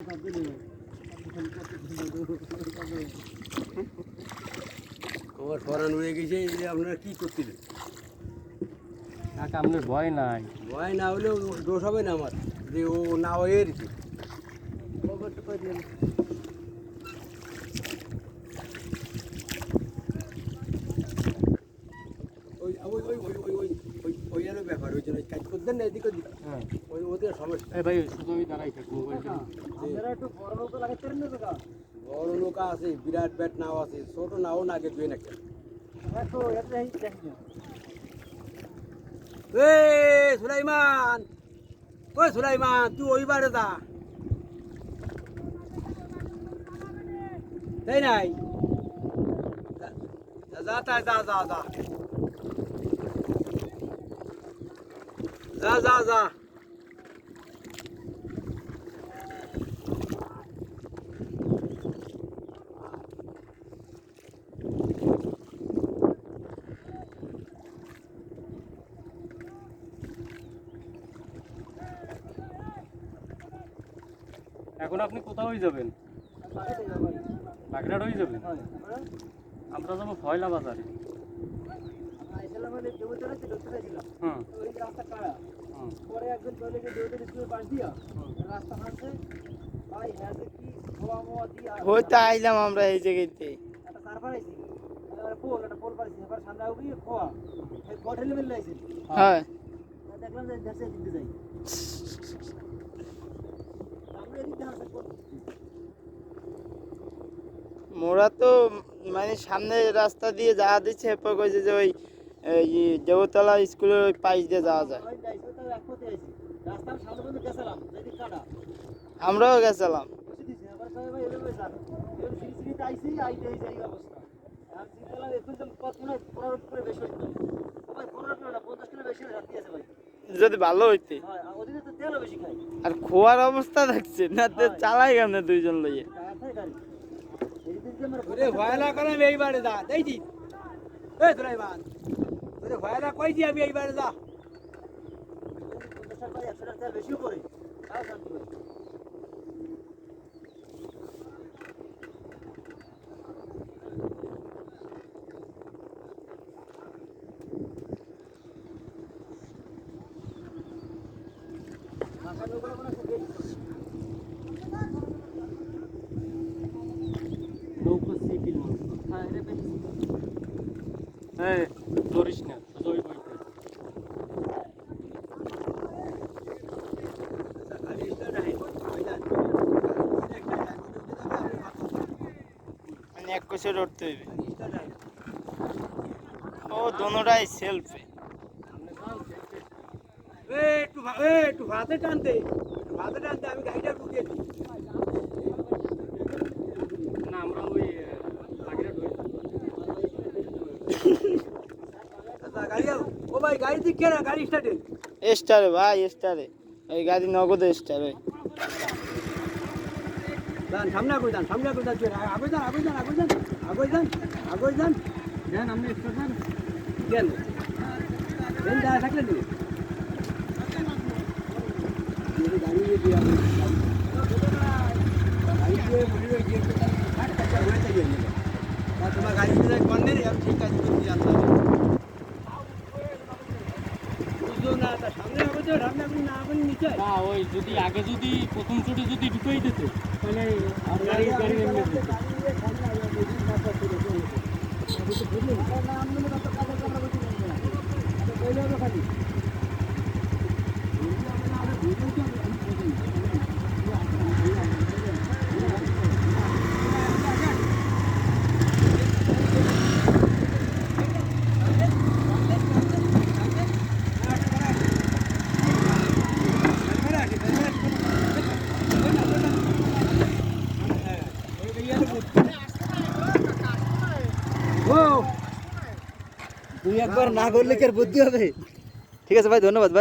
আমার ফরান উড়ে গেছে। আপনারা কি করছিলেন? আপনার ভয় নাই? ভয় না হলেও দোষ হবে না আমার, যে ও না হয়ে গেছে। ব্যাপার ওই জন্য কাজ করতেন না, এদিক ওদিক। হ্যাঁ, ওই ওদের সমস্যা। ভাই শুধু আমি দাঁড়াই থাকি মোবাইলটা। বড় নৌকা আছে, বিরাট ব্যাট নাও আছে, ছোট নাও না আগে দুই নাকি। সুলাইমান, ওই সুলাইমান, তুই ওই বারে যা, তাই নাই? যা তাই যা যা যা যা যা যা। এখন আপনি কোথাও যাবেন? বাগেরহাট হয়ে যাবেন? আমরা যাবো ফয়লা বাজারে। হইতে আইলাম আমরা এই জায়গাতে। হ্যাঁ, মোরা তো মানে সামনে রাস্তা দিয়ে যাওয়া দিচ্ছে, এরপর কইছে যে ওই দেবতলা স্কুলের ওই পাশ দিয়ে যাওয়া যায়। আমরাও গেছিলাম। যদি ভালো হইতে, আর খোয়ার অবস্থা দেখছে না, চালাই কেন দুইজন লইয়ে। ভয়লা করে আমি এইবারে যা, দেখছি সুলাইমান, ভয়লা কইছি আমি এইবারে যা। হ্যাঁ, ধরিস না, ওই বইতে। মানে এক কোষে উঠতে হইবে। ও দোনোটাই সেলফে। একটু ভাতে টানতে, ভাতে টানতে, আমি গাড়িটা ঢুকিয়ে দিই। না, আমরা ওই বাগেরহাট হয়ে গাড়ি ও ভাই গাড়ি দিক না, গাড়ি স্টার্টে। স্টারে ভাই, স্টারে ওই গাড়ি নগদে স্টার। ওই যান সামনে আগে যান, সামনে আগে যান, আগে যান, আগে যান, আগে যান, আগে যান, আগে যান, যান, আপনি একটু যান। দেন দেন, দাঁড়া থাকলেন নি গাড়ি দিয়ে গাড়ি দিয়ে ঘুরে গিয়ে ঘুরে থেকে তোমার গাড়ি দিয়ে কন্যা আমি ঠিক কাজ করতে জানতাম বুঝলো না। তার সামনে আগে তো সামনে আপনি না আপনি নিচে না, ওই যদি আগে যদি প্রথম চোটে যদি ঢুকেই দিত, তাহলে গাড়ি গাড়ি এমনি যেত। তুই একবার না করলে কি আর বুদ্ধি হবে? ঠিক আছে ভাই, ধন্যবাদ ভাই।